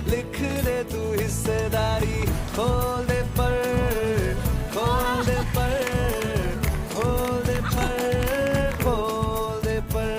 लिख दे तू हिस्सेदारी, खोल दे पर, खोल दे पर, खोल दे पर, खोल दे पर।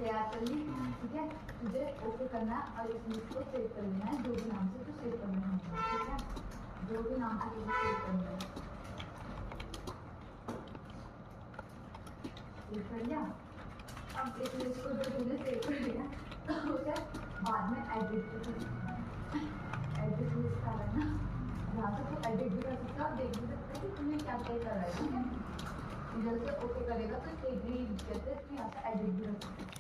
तैयार कर ली, ठीक है। तुझे ओके करना है और इस लिस्ट को सेव कर लेना है, जो भी नाम से तू सेव करना है, ठीक है। जो भी नाम से तुझे सेव करना है, सेव कर लिया। अब इस लिस्ट को जो तूने सेव कर लिया तो उसे बाद में एडिट लिस्ट का लेना, यहाँ से तू एडिट भी कर सकता है और देख भी सकता है कि तूने क्या क्या कर रहा है, ठीक है। जैसे ओके करेगा तो सेव भी जैसे तू यहाँ से एडिट भी कर सकता है।